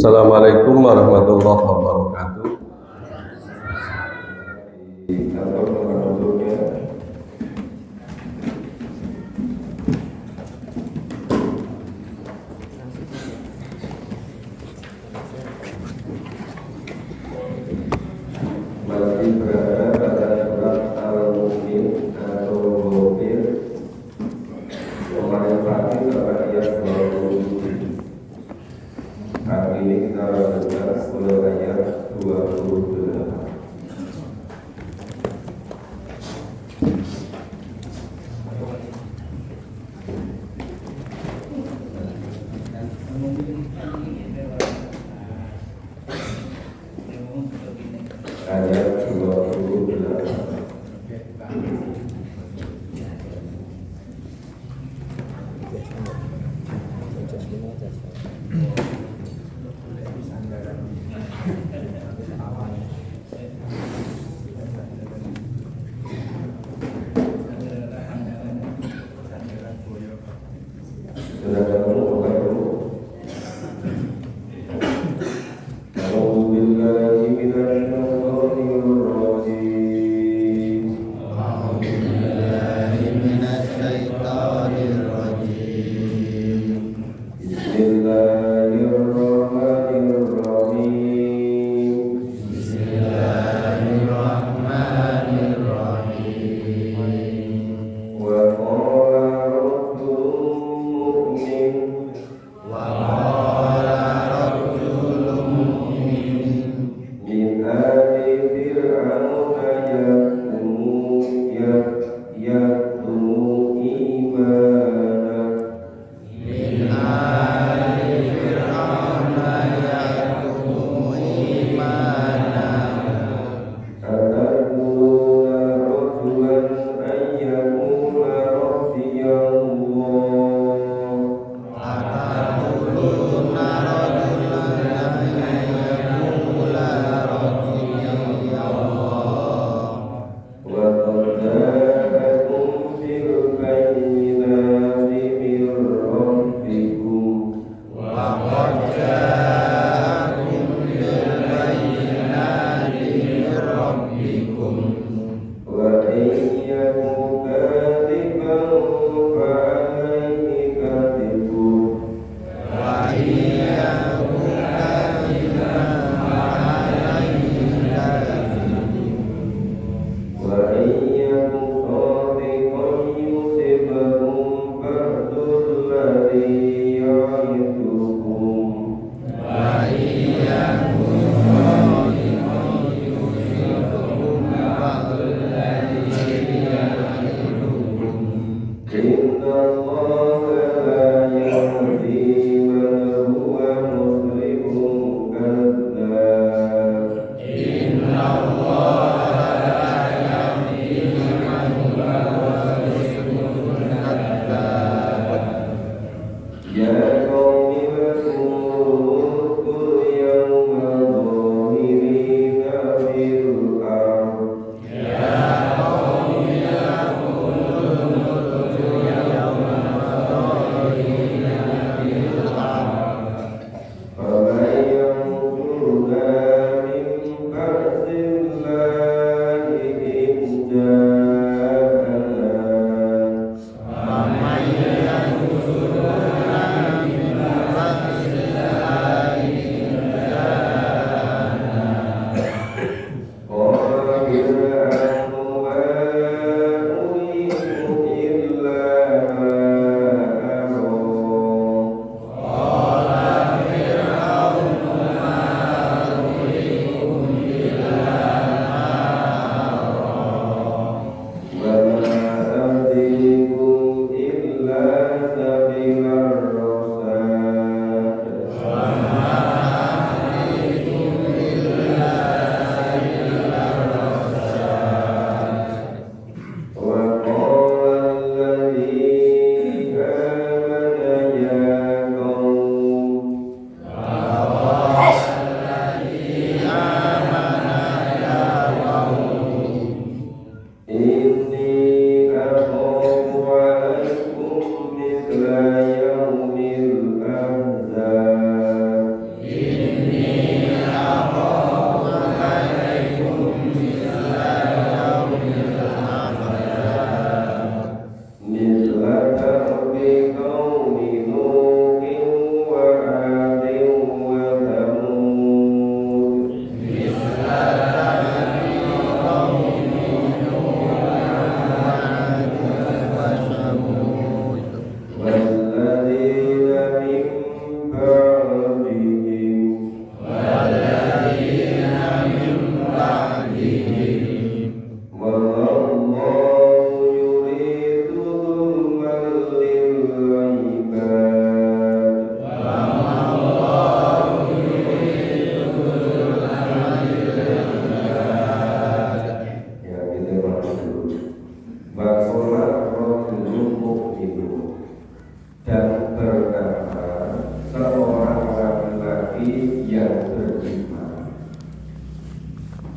Assalamualaikum warahmatullahi wabarakatuh. Di kantor penduduknya masih berada pada surat Al-Mu'min atau Ghafir kemarin pagi pada ayat 27. Hari ini kita lanjutkan mulai ayat 28. Ayat 28. Sudah ketemu buka dulu. A'udzubillahi minasyaitonir rajim. Bismillahirrahmanirrahim. Wa qala rajulun mu'min min ali fir'auna yaktumu imana ataquluna rajulan ayyakuna rabbiyallah.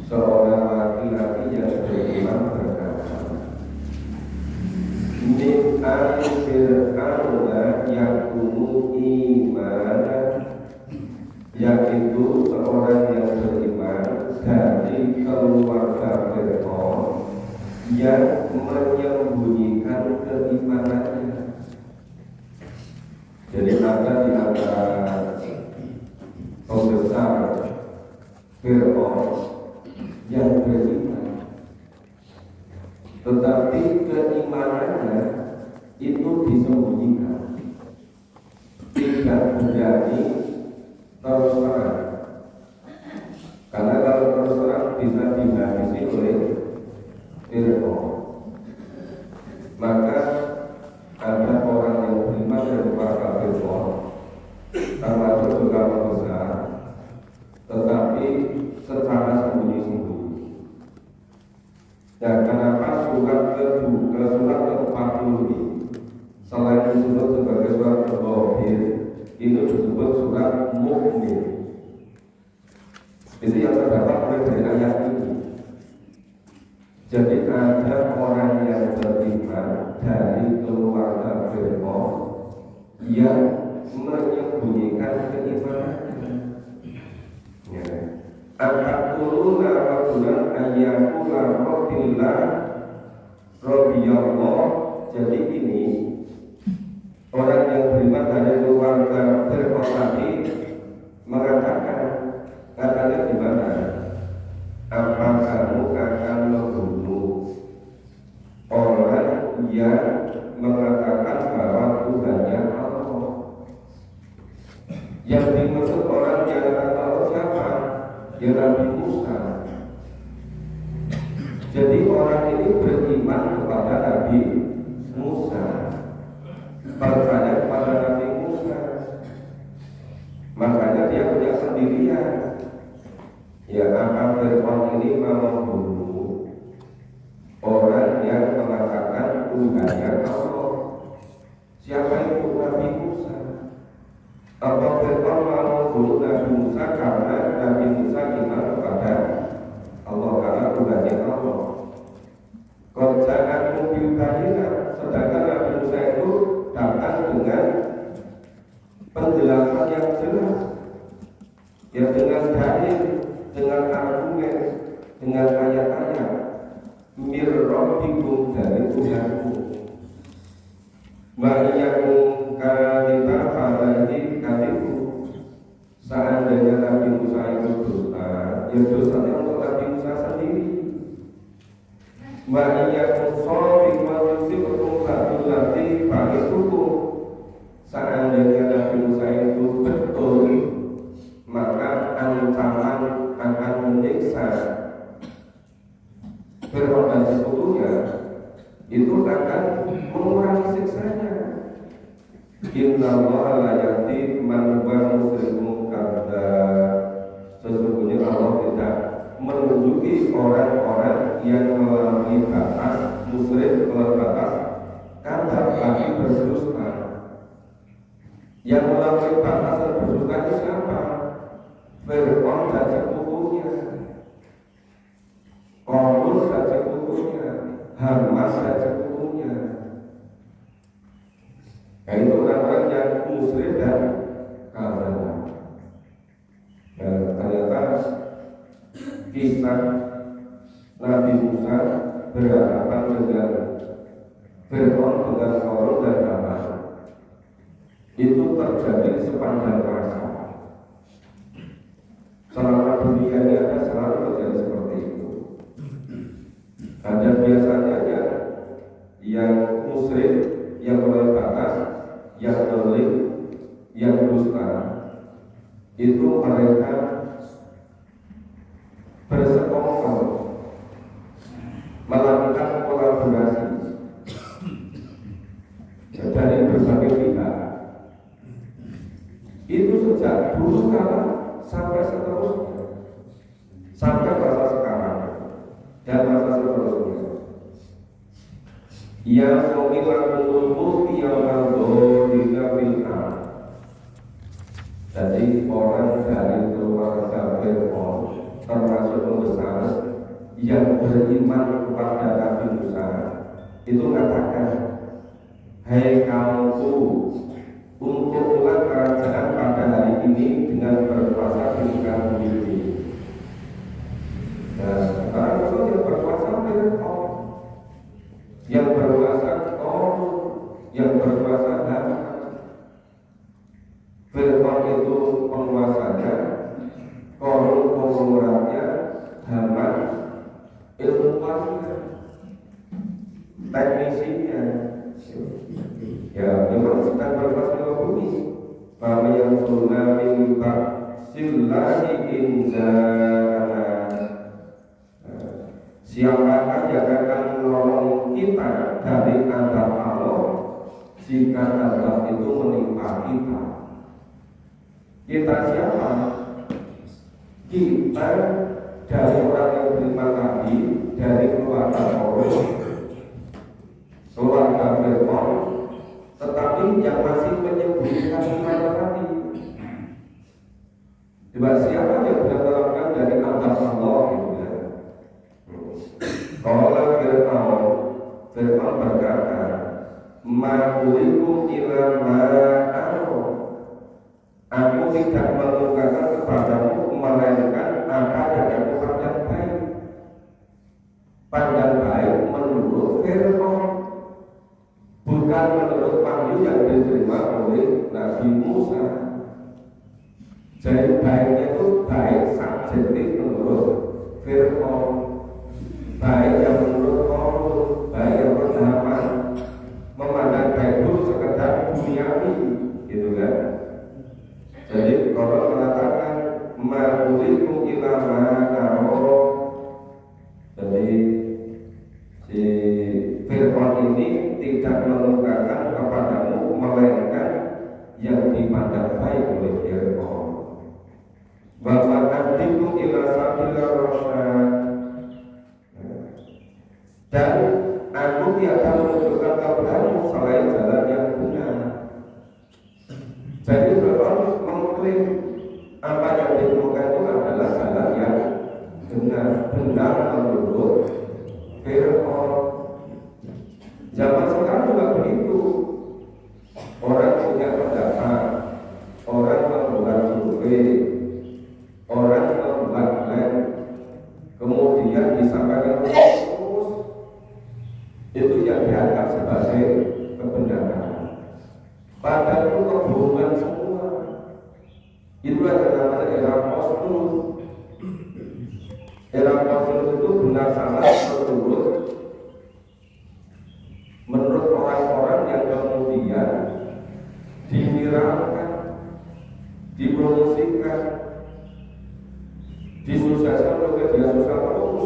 seorang laki-laki yang beriman berkata, min al-fir'auna yakunu imanan, yaitu seorang yang beriman dari keluarga Fir'aun yang menyembunyikan keimanannya. Jadi ada di antara pembesar Fir'aun yang beriman, tetapi keimanannya itu disembunyikan, tidak berani terus terang. Karena kalau terus terang bisa dihabisi oleh Fir'aun. Maka ada orang yang beriman dari keluarga Fir'aun, termasuk juga pembesar, tetapi secara sembunyi-sembunyi. Dan kenapa surat ke-40 ini selain disebut sebagai surat Al-Ghafir, itu disebut surat Mukmin. Itu yang terdapat mulai dari ayat ini. Jadi ada orang yang beriman dari keluarga Fir'aun yang menyembunyikan keimanannya. Ya. Angkatuluna rajulan ayyakula rabbillah Rabbiyallah. Jadi ini orang yang beriman dari keluarga Fir'aun tadi mengatakan, katanya gimana? Apa kamu akan membunuh orang yang mengatakan bahwa Tuhannya Allah? Yang dimaksud orang yang mengatakan Allah siapa? Ya Nabi Musa. Jadi orang ini beriman kepada Nabi Musa, percaya kepada Nabi Musa. Makanya dia punya pendirian. Ya, apa Fir'aun ini mau membunuh orang yang mengatakan Tuhannya Allah. Siapa itu Nabi Musa? Apa Fir'aun mau membunuh Nabi Musa karena Nabi Musa iman kepada Allah, karena Tuhannya Allah? Kerjaan mobil bayinya, sedangkan Nabi Musa itu datang dengan penjelasan yang jelas, ya dengan dalil, dengan argumen, dengan ayat-ayat. Mir rabbikum, dari Tuhanku. Ma'iyyakum kadita fa'alaihi kadifu. Seandainya Nabi Musa itu dosa, ya dosanya untuk Nabi Musa sendiri. Ma'iyyakum shadiqun yusibkum sadulati fa'itukum. Seandainya Nabi Musa itu betul, maka ancaman akan menyiksa Fir'aun dan sekutunya itu akan mengurangi siksanya. Inna Allah la yahdi man huwa muslimun kadzdzab. Sesungguhnya Allah tidak menunjuki orang-orang yang melampaui batas muslim, melampaui batas kadzdzab, lagi berdusta. Yang melampaui batas dan berdusta itu siapa? Fir'aun dan sekutunya, Qarun dan sekutunya, Haman dan sekutunya. Nah, itu orang-orang yang muslim dan kafir. Dan ternyata kisah Nabi Musa berhadapan dengan Fir'aun, dengan Qarun dan Haman itu terjadi sepanjang masa. Selama dunia ini ada, selalu terjadi seperti itu. Ada biasanya yang muslim, yang melampaui batas, yang zalim, yang dusta, itu mereka bersekongkol, melakukan kolaborasi dari berbagai pihak. Itu sejak dulu kala sampai seterusnya, sampai masa sekarang dan masa seterusnya. Yang memilah mulku yang mendorika bil'am. Jadi orang dari keluarga Fir'aun termasuk pembesar yang beriman kepada Nabi Musa itu mengatakan, hai kaumku, untunglah kerajaan pada hari ini dengan berkuasa di muka bumi ini. Nah, sekarang itu yang berkuasa Fir'aun, yang berkuasa Qarun, yang berkuasa Haman. Fir'aun itu penguasanya, Qarun pengurannya, Haman ilmuwannya, teknisinya. Ya, memang sedang berkuasa di bumi. Kami yang tsunami silahi inzana. Siapakah yang akan menolong kita dari azab Allah jika azab itu menimpa kita? Kita siapa? Kita dari orang yang beriman tadi, dari keluarga Qarun, keluarga Fir'aun, tetapi yang masih menyembunyikan iman tadi. Coba siapa yang mendapatkan dari azab Allah gitu ya? Kalau Fir'aun berkata, ma'urikum ila ma'aro, aku tidak mengungkapkan kepadamu melainkan apa yang aku pandang baik. Pandang baik menurut Fir'aun, bukan menurut wahyu yang diterima oleh Nabi Musa. Jadi baiknya itu baik subjektif menurut Fir'aun, baik yang menurut Qarun, baik yang menurut Haman, memandang baik itu sekedar duniawi, gitu kan? Jadi Qarun mengatakan ma'urikum ila ma'aro. Jadi si Fir'aun ini tidak mengungkapkan kepadamu melainkan yang dipandang baik oleh Fir'aun. Bahwa adikum ila sabila rasyad, dan aku tiada menunjukkan kepadamu selain jalan yang benar. Jadi Fir'aun mengklaim apa yang ditemukan itu adalah jalan yang benar menurut Fir'aun. Zaman sekarang juga begitu. Orang punya pendapat, orang membuat survei, orang membuat plan, kemudian disampaikan terus, itu yang dianggap sebagai kebenaran. Padahal itu kebohongan semua. Itulah yang namanya era post-truth. Era post-truth itu benar salah menurut orang-orang yang kemudian diviralkan, dipromosikan, disukseskan oleh media sosial terus,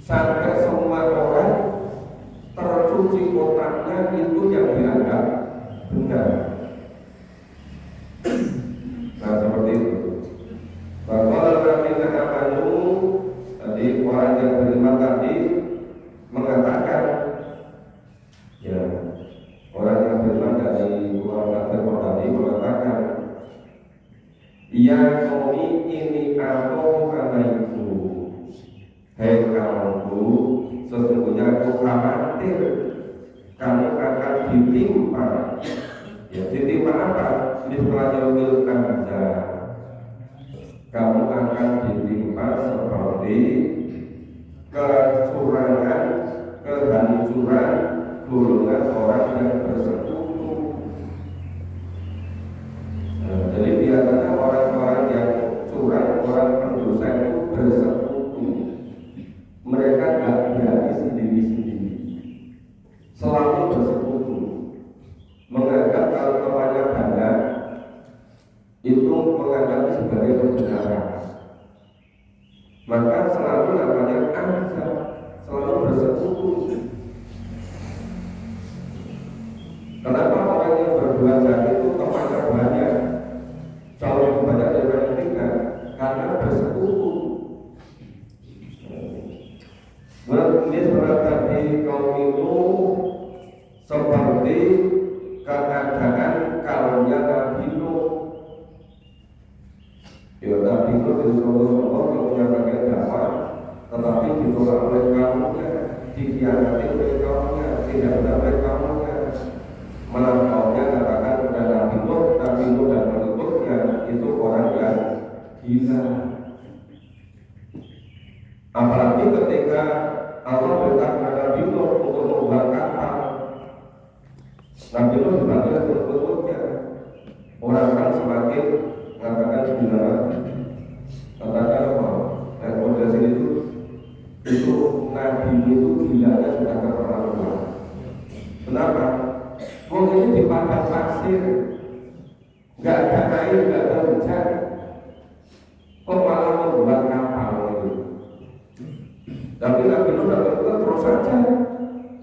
sampai semua orang tercuci otaknya itu yang dianggap benar. Nah seperti itu. Bahwa Nabi Amanu tadi, orang yang beriman tadi mengatakan, ya, orang yang beriman dari keluarga Fir'aun tadi mengatakan, ya kaumi ini aku alaiku, hei kaumku, sesungguhnya aku khawatir kamu akan ditimpa. Ya, ditimpa apa? Misalnya wilkanja, kamu akan ditimpa seperti kecurangan, kehancuran golongan orang yang bersekutu. Jadi biasanya orang-orang yang curang, orang pendosa itu bersekutu. Mereka tidak berani sendiri-sendiri, selalu bersekutu, menganggap kalau temannya banyak itu menganggap sebagai kebenaran. Maka selalu namanya angsa, selalu bersekutu. Kenapa orang yang berbuat jahat itu temannya banyak, jauh lebih banyak daripada yang tinggal? Karena bersekutu. Ini berarti kaum itu seperti keadaan kaumnya Nabi Nuh. Ya Nabi Nuh itu Allah yang punya ditolak oleh kaumnya, dikhianati oleh kaumnya, tidak benar oleh kaumnya. Malah kaumnya katakan kepada Nabi Nuh dan pengikutnya itu orang yang gila. Apalagi ketika Allah perintah kepada Nabi Nuh untuk membuat kapal, Nabi Nuh dipanggil pengikutnya. Orang kan semakin mengatakan gila, katakan apa? Dan model itu Nabi itu gilanya sudah keterlaluan. Kenapa? Mungkin di padang pasir, nggak ada air, nggak ada hujan, kok malah membuat kapal itu. Tapi Nabi Nuh terus saja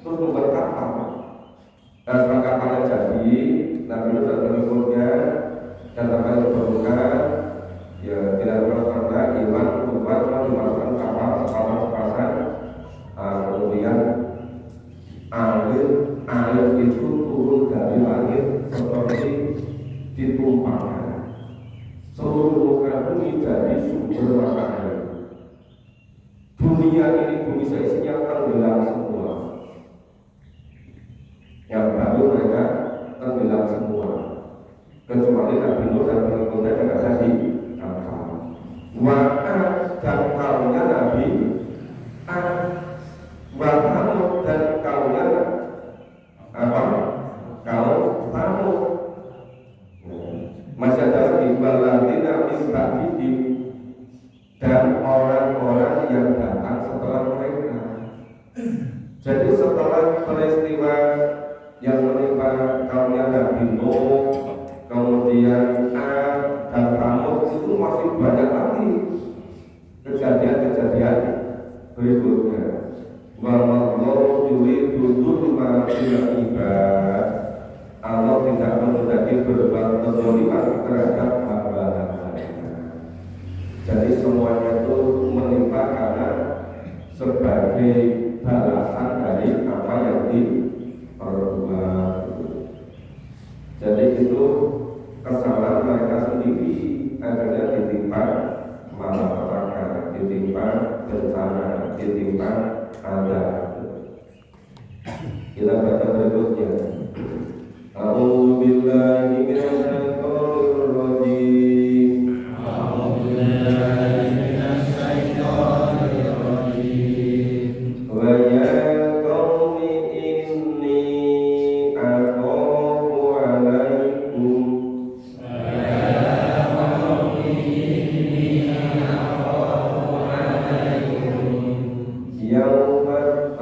terus membuat kapal. Dan setelah kapalnya jadi, Nabi Nuh dan pengikutnya dan apa yang diperlukan, ya tidak pernah iman membuat dimasukkan kapal sepasang, kemudian air itu turun dari langit seperti ditumpahkan. Seluruh muka bumi jadi sumber mata air. Dunia ini bumi seisinya tenggelam semua. Yang baru mereka tenggelam semua. Kecuali Nabi Nuh dan pengikutnya yang ada di kapal. Wa'ad dan kaumnya Nabi Ad, Wa'ad dan kaumnya apa? Kaum Thamud. Masih ada lagi waladina min ba'dihim dan orang-orang yang datang setelah mereka. Jadi setelah peristiwa yang menimpa kaumnya Nabi Nuh, kemudian Ad dan Thamud, itu masih banyak lagi kejadian-kejadian berikutnya. Wallahu yuridu dzulma fil ibad. Allah tidak menghendaki berbuat kezaliman terhadap hamba-hambanya. Jadi semuanya itu menimpa karena sebagai balasan dari apa yang diperbuat. Jadi itu kesalahan mereka sendiri, akhirnya ditimpa malapetaka, ditimpa bencana, ditimpa azab. Kita baca berikutnya. A'udzu billahi minasyaitonir rajim. A'udzu billahi minasyaitonir rajim. Wa ya qaumi inni akhafu 'alaikum. Wa ya qaumi inni akhafu 'alaikum. Yaumat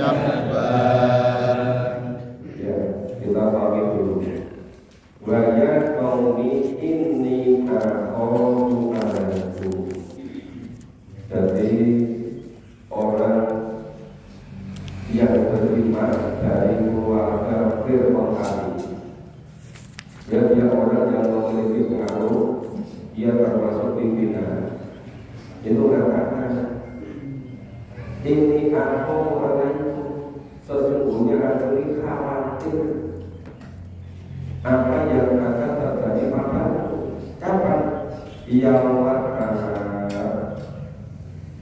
Ya, kita pahami dulu. Waya qaumi inni akhafu alaikum. Jadi orang yang beriman dari keluarga Fir'aun tadi, ya, dia orang yang memiliki pengaruh, dia termasuk pimpinan. Itu katakan, ini aku alaikum, sesungguhnya aku ini khawatir apa yang akan terjadi padamu. Kapan? Yaumul akhir,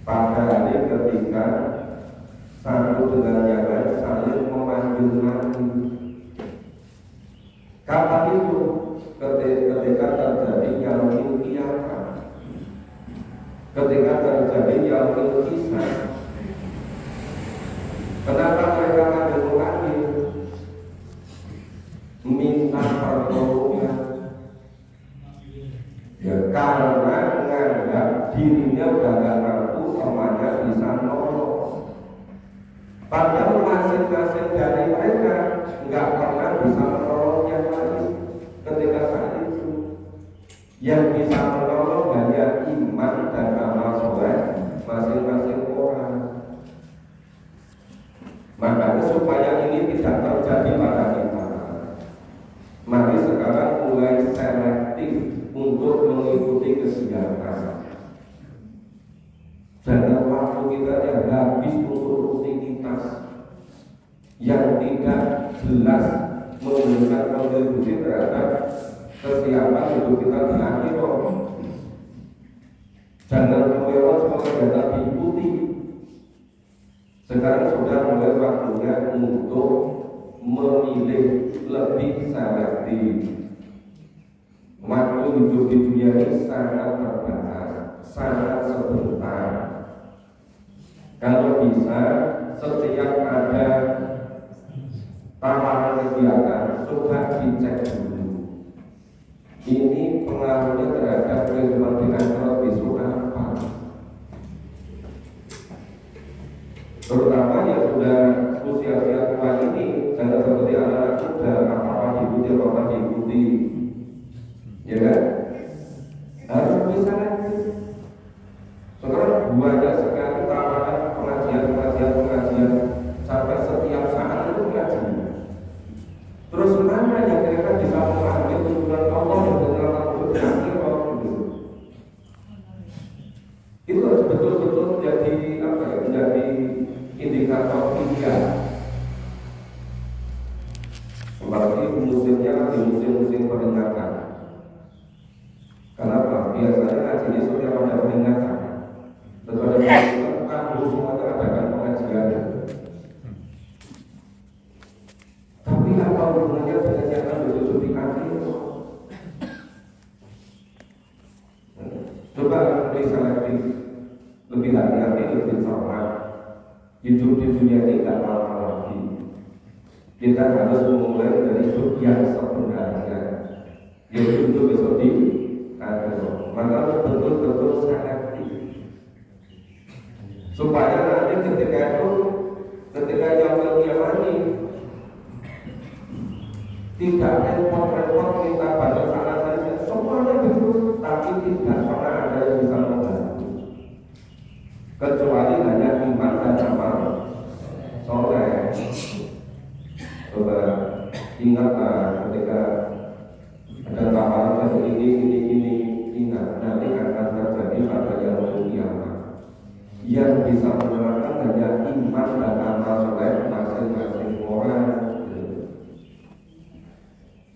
pada hari ketika satu dengan yang lain saling memanggil-manggil. Kapan itu? Ketika terjadi yaumul qiyamah, ketika terjadi yaumul hisab. Kenapa mereka manggil-manggil? Minta pertolongan, ya, karena menganggap dirinya udah gak mampu, temannya bisa nolong. Padahal masing-masing dari mereka nggak pernah bisa menolong yang lain. Ketika saat itu yang bisa menolong hanya iman dan amal soleh masing-masing orang. Makanya supaya ini tidak terjadi pada kita, mari sekarang mulai selektif untuk mengikuti kesejahteraan. Jangan waktu kita yang habis untuk rutinitas yang tidak jelas memberikan kontribusi terhadap kesiapan hidup kita di akhirat. Jangan kemewahan sebagai data diikuti. Sekarang sudah mulai waktunya untuk memilih lebih selektif. Waktu hidup di dunia ini sangat terbatas, sangat sebentar. Kalau bisa setiap ada tawaran kegiatan coba dicek dulu. Ini pengaruhnya terhadap kehidupan finansial besok apa? Terutama yang sudah usia tua ini, jangan seperti anak-anak muda, apa-apa diikuti, apa-apa diikuti, ya kan? Harus bisa lagi. Sekarang banyak sekali tawaran pengajian sampai setiap saat itu pengajian. Terus mana yang kira-kira bisa mengambil tuntunan Allah yang menyelamatkan akhirat itu? Itu harus betul-betul menjadi apa ya? Menjadi indikator tiga. Apalagi musimnya lagi musim-musim peringatan. Kenapa? Biasanya ngajinya setiap ada peringatan. Terus ada peringatan, kampus semuanya adakan pengajian. Tapi apa hubungannya dengan yang akan duduk di kaki? Coba lebih selektif, lebih hati-hati, lebih cermat. Hidup di dunia ini tidak lama lagi. Kita harus memulai dari hidup yang sebenarnya, yaitu hidup besok di akhirat. Maka betul-betul selektif, supaya nanti ketika yang ini tidak repot-repot minta bantuan sana saja, semuanya betul, tapi tidak pernah ada yang bisa membantu kecuali hanya iman dan amal soleh. Coba ingatlah ketika ada tawaran ini, ingat nanti akan terjadi pada yaumul qiyamah. Yang bisa menerangkan hanya iman dan amal soleh masing-masing orang.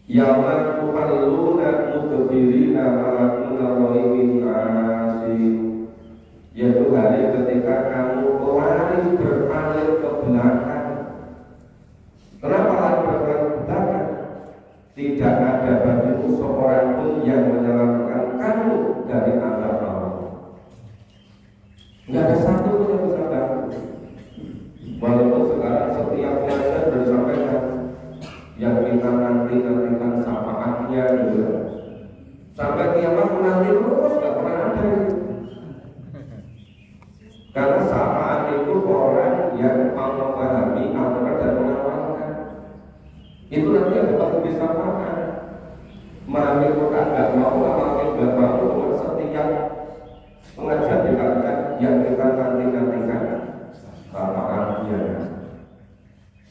Yauma tu'alluna mudbirina ma'akunallahi min asin, yaitu hari ketika kamu lari berpaling ke belakang. Kenapa lari berpaling ke belakang? Tidak ada bagimu seorang pun yang menyelamatkan kamu dari azab Allah. Tidak ada satu pun yang bisa bantu. Walaupun sekarang setiap yang sudah disampaikan, yang kita nantikan syafaatnya gitu, sampai kiamat nanti terus gak pernah ada itu. Karena syafaat itu orang yang mau memahami mengamalkan dan mengamalkan. Itu nanti ada pasti bisa makan. Memahami Quran nggak mau, ngamalkan nggak mau, setiap pengajian dikatakan yang kita nanti-nantikan pahalanya.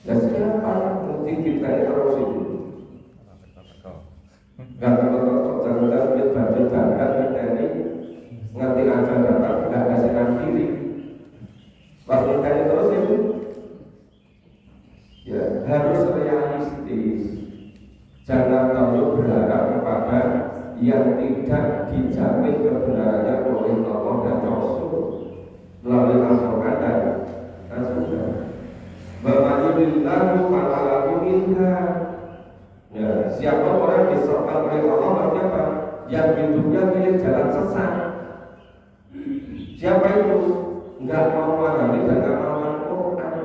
Dan siapa mungkin kita terus itu nggak terus jangan baju-bajukan kita ini ngerti aja dapat nggak kasihkan diri pas kita ini terus itu ya harus realistis. Jangan terlalu berharap kepada yang tidak dijamin kebenarannya oleh Allah dan Rasul melalui Al-Quran dan As-Sunnah. Bamayulillahu fa'alaku minha. Ya, siapa orang disertai oleh Allah berarti apa? Yang hidupnya milik jalan sesat. Siapa itu? Enggak mau memahami dan enggak mau Al-Quran.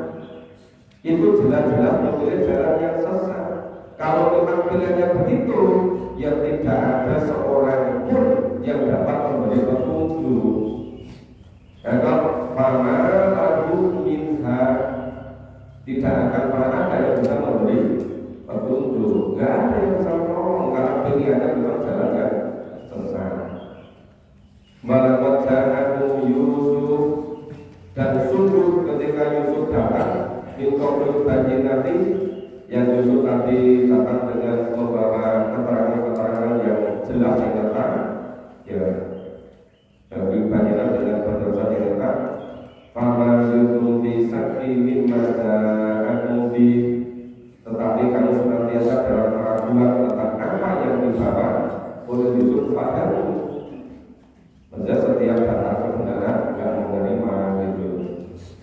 Itu jelas-jelas memilih jalan yang sesat. Kalau memang pilihannya begitu, ya tidak ada seorang pun yang dapat memberi petunjuk. Karena mana lagu minha tidak akan pernah ada yang bisa memberi petunjuk. Gak ada yang bisa menolong karena pilihannya memang jalan yang sesat. Malakat ja'ahu Yusuf, dan sungguh ketika Yusuf datang minkobrul nanti yang Yusuf tadi datang dengan membawa keterangan-keterangan yang jelas yang nyata, ya dari bayinan dengan penjelasan yang nyata. Fama Yusuf bisaki mimma ja'anubi, tetapi kamu senantiasa dalam keraguan tentang apa yang dibawa oleh Yusuf padamu. Maksudnya setiap datang kebenaran tidak menerima gitu.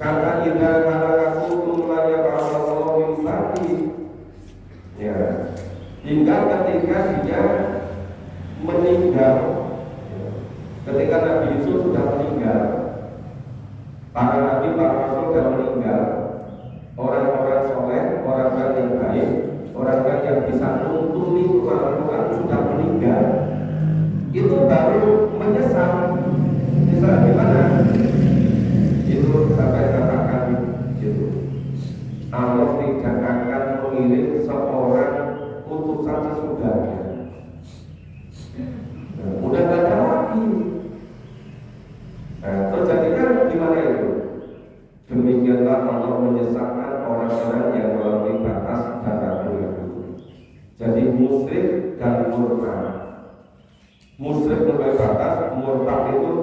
Kata indah kata aku tumlanya para Allah mimsaki. Ya, hingga ketika dia meninggal, ketika Nabi Yusuf sudah meninggal, para nabi, para rasul sudah meninggal, orang-orang soleh, orang-orang yang baik, orang-orang yang bisa nuntuni Al-Quran sudah meninggal, itu baru menyesal. Menyesal di mana? Itu sampai katakan itu Allah tidak akan mengirim seorang utusan sesudahnya. Udah gak ada lagi. Nah, terjadinya gimana itu? Demikianlah Allah menyesatkan orang-orang yang melalui batas dan ragu-ragu. Jadi musyrik dan murtad. Musyrik melalui batas, murtad itu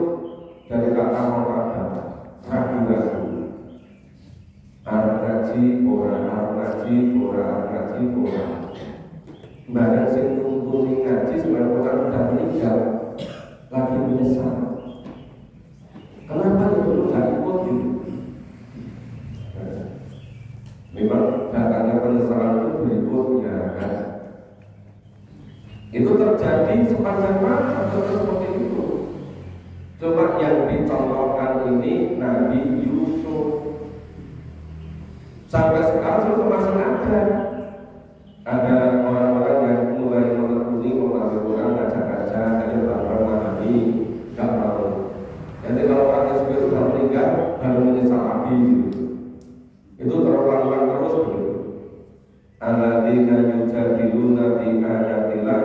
dari kata murtad, ragu-ragu. Arab ngaji, orang Arab ngaji, orang ngaji, orang barang sing nuntuni ngaji sebenarnya orang sudah meninggal lagi menyesal. Kenapa itu tidak ikut gitu? Memang datangnya penyesalan itu berikutnya kan. Itu terjadi sepanjang masa seperti itu. Cuma yang dicontohkan ini Nabi Yusuf. Sampai sekarang itu masih ada orang-orang yang mulai menekuni memahami Quran, ngajak-ngajak, jadi orang memahami, nggak mau. Jadi kalau orang yang sudah meninggal, baru menyesal lagi. Itu terulang-ulang terus begitu. Alladzina yujadiluna fi ayatillah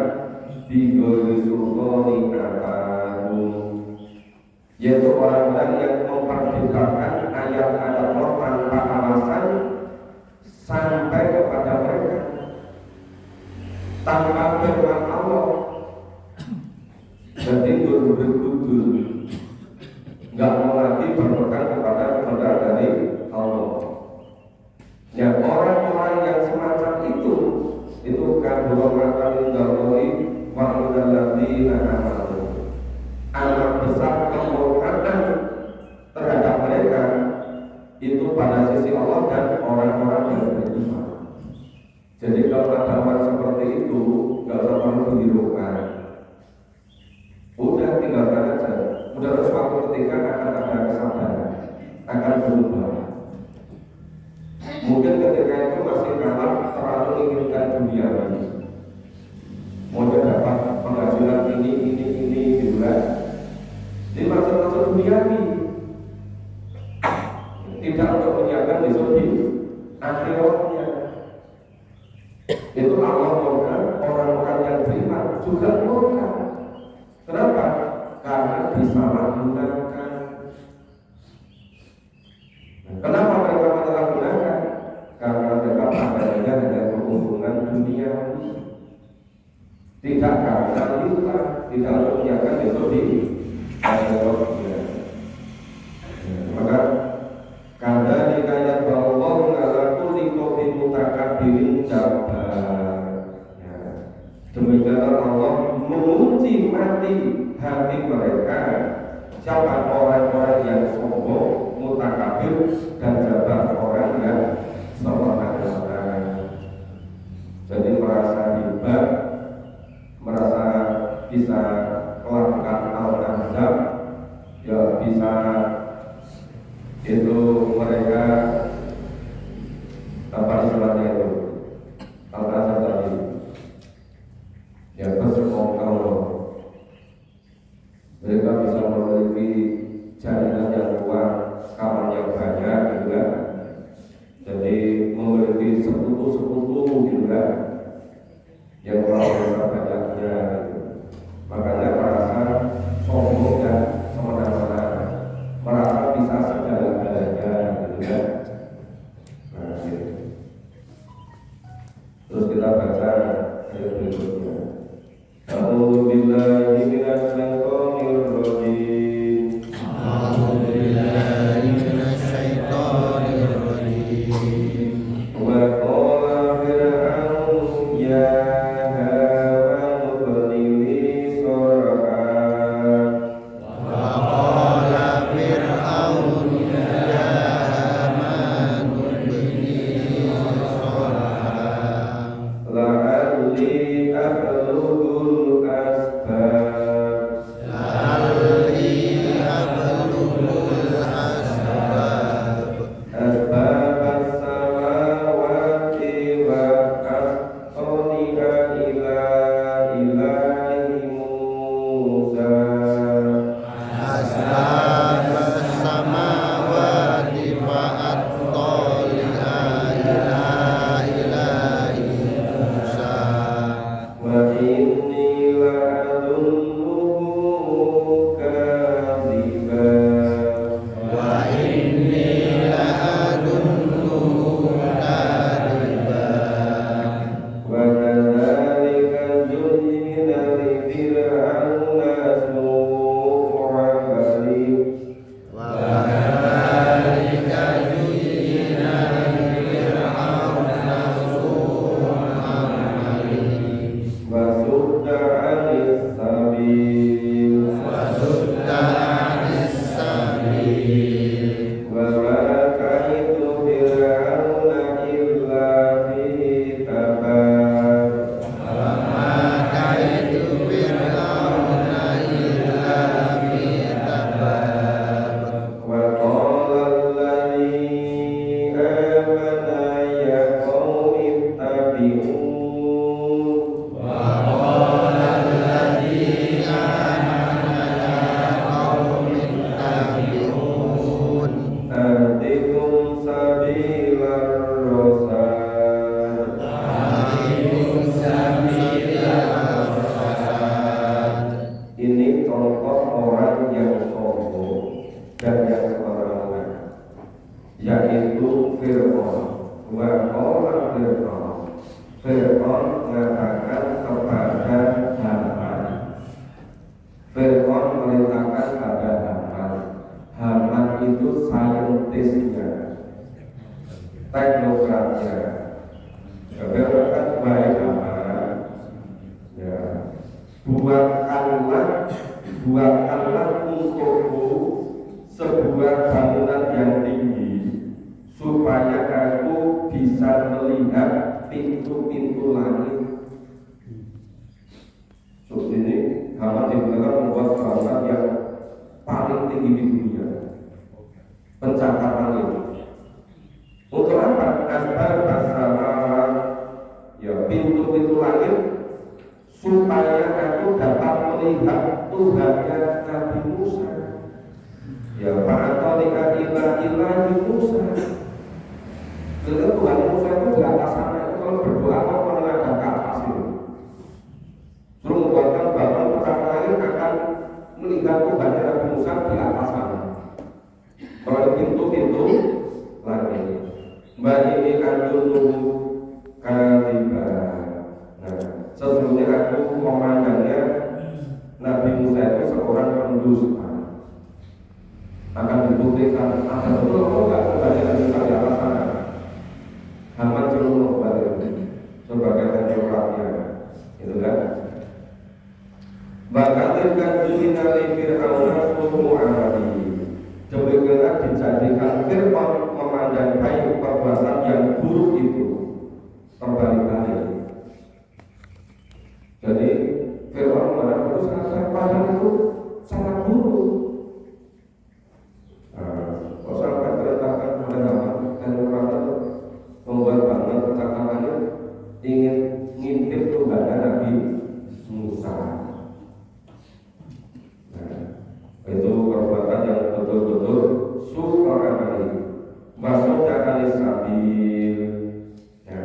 bi ghairi sultanin atahum, yaitu orang-orang yang memperdebatkan ayat-ayat Allah tanpa alasan sampai kepada mereka, tanpa firman Allah. Jadi gudul nggak mau lagi berpegang kepada kebenaran dari Allah. Ya, orang-orang yang semacam itu kan bermatan dari wa'udalladzina amanu, anak besar kemurkaan terhadap mereka itu pada sisi Allah dan orang-orang yang beriman. Jadi kalau ada orang seperti itu nggak usah perlu dihiraukan, udah tinggalkan aja. Udah suatu ketika akan ada kesadaran, akan berubah. Mungkin ketika itu masih kalah terlalu menginginkan dunia lagi. Mau dapat penghasilan ini gitu kan. Jadi maksud dunia ini tidak untuk menyiapkan besok di akhiratnya. Itu Allah murka, orang-orang yang beriman juga murka. Kenapa? Karena disalahgunakan. Kenapa mereka menyalahgunakan? Karena mereka padanya dengan keuntungan duniawi, tidak karena lillah, tidak mengerjakan itu di akhiratnya. Maka karena dikaya bahwa ngala kulli qawmin mutakabbirin jabar. Demikian Allah mengunci mati hati mereka. Siapa orang-orang yang sombong, mutakabir, dan jabar, orang yang semena-mena. Jadi merasa hebat, merasa bisa melakukan al-azab, ya bisa itu mereka apa istilahnya itu al-azab tadi, ya bersekongkol. Mereka bisa memiliki jaringan yang kuat, kawan yang banyak gitu kan. Jadi memiliki sekutu-sekutu gitu kan, yang luar biasa banyaknya gitu. Makanya merasa sombong dan semena-mena, merasa bisa segala-galanya gitu kan. Nah, gitu. Terus kita baca ayat berikutnya. A'udzu billahi minasy syaithanir rajim. A'udzu billahi minasy syaithanir rajim. Wa qala fir'aun ya Haman ibni li suraka. Wa qala fir'aun ya Haman ibni li suraka. La'alli ablughul asbab. La'alli ablughul asbab. Asbabas samawati wa aqtariha ila ilahi Musa. Asbabas samawati wa attali'a ila ilahi Musa. Wa inni la'adunnuhu kadhiban. Wa inni la'adunnuhu kadhiban. Wa kadzalika zuyyina li fir'auna su'u 'amali. Wa kadzalika zuyyina li fir'auna su'u 'amalihi Wa sudda 'anis sabil. wa sudda 'anis sabil. Wa ma kaidu fir'auna illa fi tabab. Wa ma kaidu fir'auna illa fi tabab. Wa qala alladhi amana ya qaumi ittabi'un. Wa qala alladhi amana ya qaumi ittabi'un. Ahdikum sabilar rasyad. Ahdikum sabilar rasyad. Ini contoh orang yang sombong dan yang semena-mena, yaitu Fir'aun. Wa qala Fir'aun. Fir'aun mengatakan kepada Haman. Fir'aun merintahkan pada Haman. Haman itu saintisnya, teknokratnya. Fir'aun kan baik Haman. Ya, buatkanlah untukku sebuah bangunan yang tinggi supaya aku bisa melihat pintu-pintu langit. Seperti ini, Haman digunakan membuat bangunan yang paling tinggi di dunia, pencakar langit. Untuk apa? Asbab sama, ya pintu-pintu langit, supaya aku dapat melihat Tuhannya Nabi Musa. Ya, Pak Antoni ila ilahi Musa. Karena Tuhan adunu kaliba. Nah, sesungguhnya aku memandangnya Nabi Musa itu seorang pendusta. Akan dibuktikan ada betul atau enggak kepada Nabi Musa di atas sana. Haman seluruh sebagai template, itu kan. Bahkan kan dinali Fir'aun suku Arabi. Demikianlah dijadikan Fir'aun memandang baik perbuatan yang buruk itu terbalik-balik. Jadi Fir'aun memandang itu padahal itu sangat buruk. Kok sampai terletakkan pada Haman dan orang itu membuat bangun percakapannya ingin ngintip Tuhan Nabi Musa. Itu perbuatan yang betul-betul suka kali masuk kali sabil ya.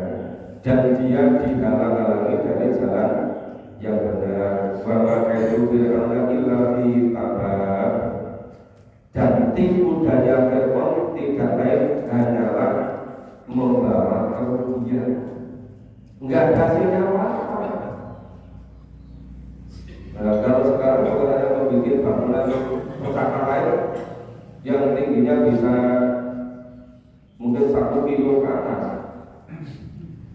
Dan dia dihalang-halangi dari jalan yang benar. Bahwa itu fir'auna illa fi tabab, dan tipu daya Fir'aun tidak lain hanyalah membawa kerugian, enggak hasilnya apa-apa. Nah, kalau sekarang kita hanya membuat bangunan pusaka lain yang tingginya bisa mungkin 1 kilo ke atas,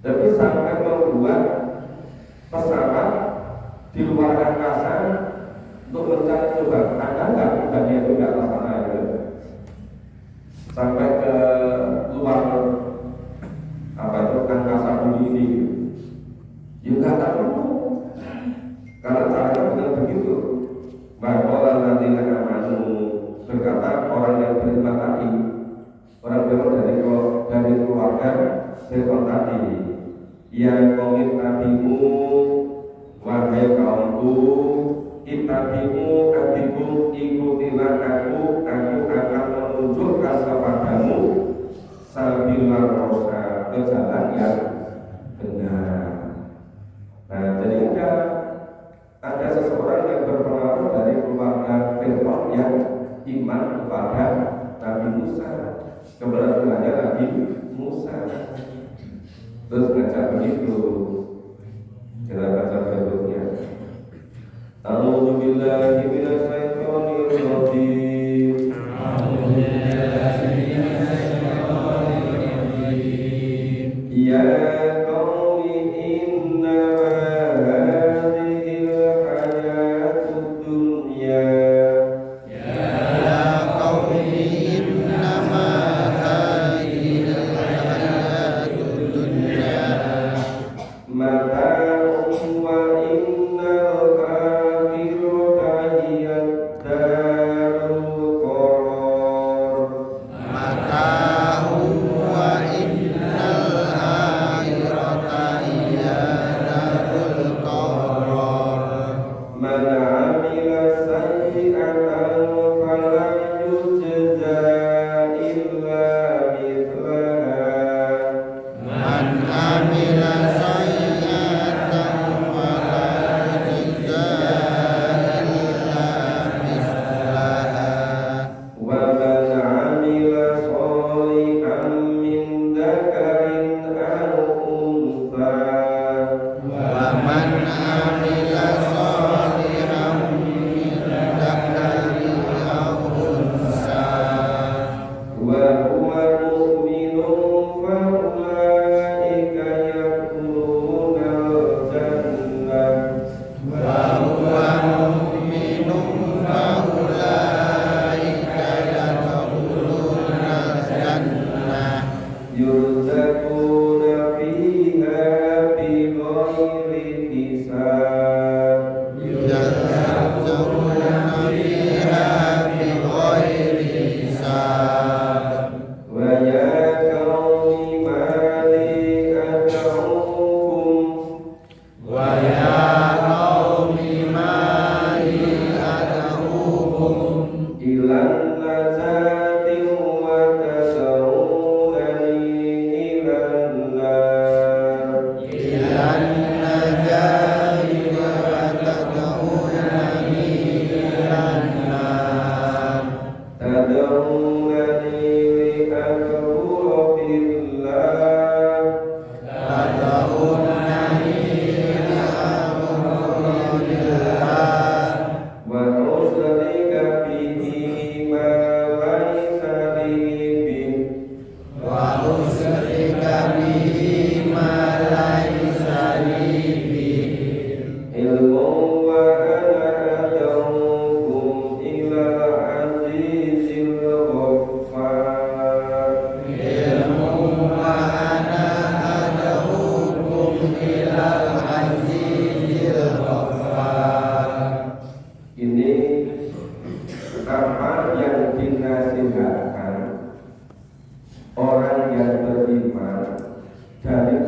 tapi sampai membuat pesawat di luar angkasa untuk mencari coba ada nggak bukannya itu nggak sana ya, sampai ke luar apa itu angkasa bumi ini, juga tak perlu. Karena caranya bukan begitu. Bahwa nanti amanu berkata orang yang beriman tadi, orang dari keluarga Fir'aun tadi, ya komit nabimu, wahai kaumku, itabimu abikum, ikutilah aku akan menunjukkan kepadamu sabilar rosa, ke jalan yang benar. Nah, jadi ada seseorang yang berpengaruh dari keluarga Fir'aun yang iman kepada Nabi Musa, keberadaannya Nabi Musa, terus ngajak begitu. Kita baca berikutnya. A'udzu billahi minasy syaithanir rajim. Ya qaumi inna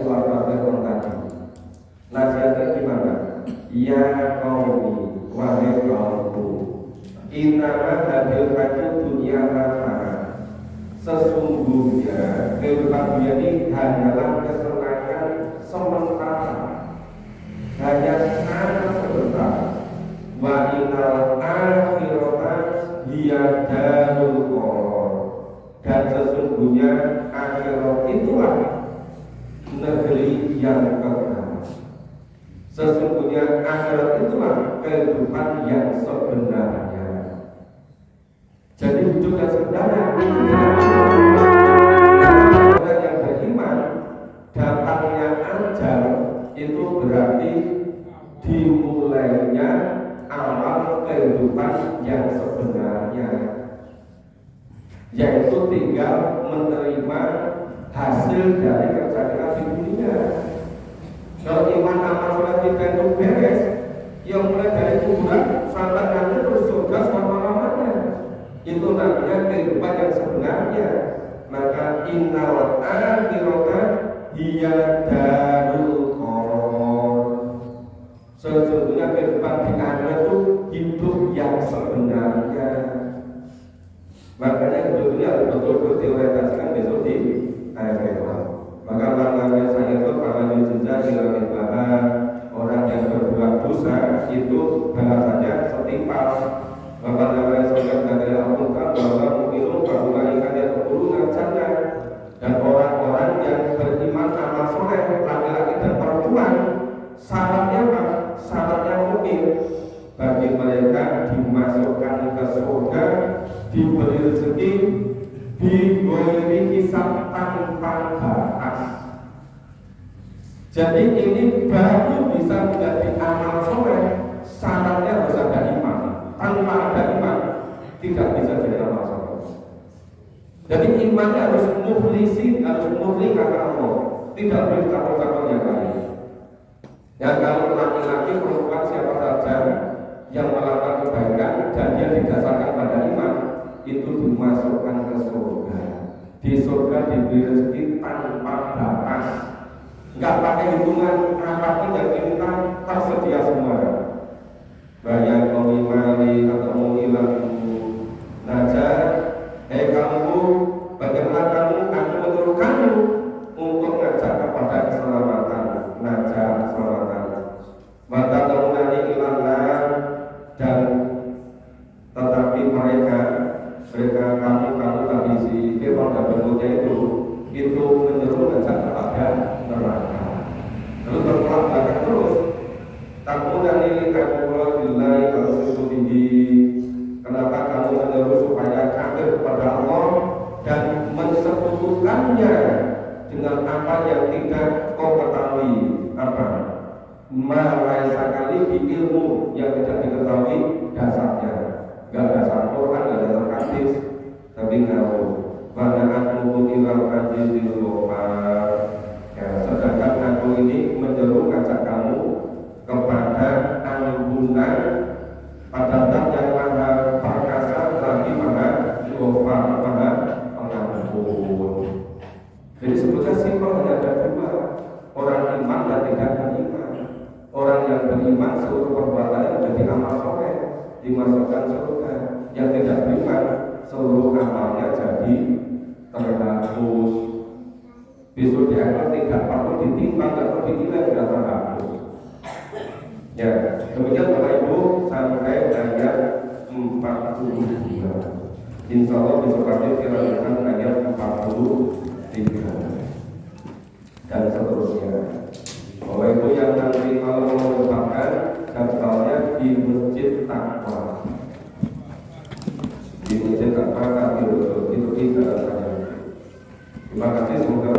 keluarga Fir'aun tadi. Nasihatnya gimana? Ya qaumi, wahai kaumku, innama hadil hayat dunia mata'ah. Sesungguhnya kehidupan dunia ini hanyalah kesenangan sementara, hanya sangat sebentar. Wa innal akhirata hiya darul qarar. Dan sesungguhnya akhirat itulah negeri yang kekal. Sesungguhnya akhirat itulah kehidupan yang sebenarnya. Jadi hidup yang sebenarnya itu orang yang beriman, datangnya ajal itu berarti dimulainya awal kehidupan yang sebenarnya, yaitu tinggal menerima hasil dari kerja kita di dunia. Kalau iman amal sholat kita itu beres, yang mulai dari kuburan sampai nanti terus surga selama-lamanya, itu namanya kehidupan yang sebenarnya. Maka innal akhirata hiya darul qarar. Sesungguhnya kehidupan di akhirat itu hidup yang sebenarnya. Makanya hidupnya betul-betul teoritaskan besok di akhirat. Maka maknanya saya itu kalau dijejak dengan bahan orang yang berbuat dosa itu balasannya setimpal. Maka namanya saya dari Al-Quran bahwa mukminun kaulaikan yang keturunan jannah, dan orang-orang yang beriman amal soleh laki-laki dan perempuan syaratnya apa? Syaratnya mukmin. Bagi mereka dimasukkan ke surga, diberi rezeki, diberi hisab tanpa batas. Jadi ini baru bisa menjadi amal soleh. Syaratnya harus ada iman. Tanpa ada iman tidak bisa jadi amal soleh. Jadi imannya harus muflisin, harus murni karena Allah, tidak boleh campur-campur yang lain. Ya kalau laki-laki perempuan siapa saja yang melakukan kebaikan dan dia didasarkan pada iman, itu dimasukkan ke surga. Di surga diberi rezeki tanpa batas, nggak pakai hitungan, apapun yang diminta tersedia semua. Banyak mali atau menghilang najar, kamu bagaimana kamu menurut kamu untuk ngajak kepada keselamatan, najar keselamatan. Mata tamunani ilanglah, dan tetapi mereka kamu tadi si Fir'aun dan bentuknya itu menyeru ngajak kepada neraka. Lalu berpulang belakang terus. Tamunani kamu billahi wa rasulihi. Kenapa kamu menyeru supaya kafir kepada Allah dan mensekutukannya dengan apa yang tidak kau ketahui? Apa? Malaisa kali di ilmu yang tidak diketahui dasarnya. Gak dasar Quran, gak dasar hadis, tapi kamu banyak ilal azizil ghafar. Ya, sedangkan aku ini menyeru ngajak kamu kepada ampunan pada zat yang maha perkasa lagi maha ghafar, maha pengampun. Jadi sebetulnya simpel, hanya ada dua, orang iman dan tidak beriman. Orang yang beriman seluruh perbuatannya menjadi amal soleh, dimasukkan surga. Yang tidak beriman seluruh amalnya jadi terhapus. Besok di akhirat tidak perlu ditimbang, tidak perlu dinilai, sudah terhapus. Ya, kemudian Bapak Ibu sampai ayat 42. Insya Allah besok pagi kita akan ayat 43 dan seterusnya. Bapak Ibu yang nanti kalau mau menempatkan daftarnya di Masjid Taqwa, di Masjid Taqwa itu di Jalan Raya. Terima kasih, semoga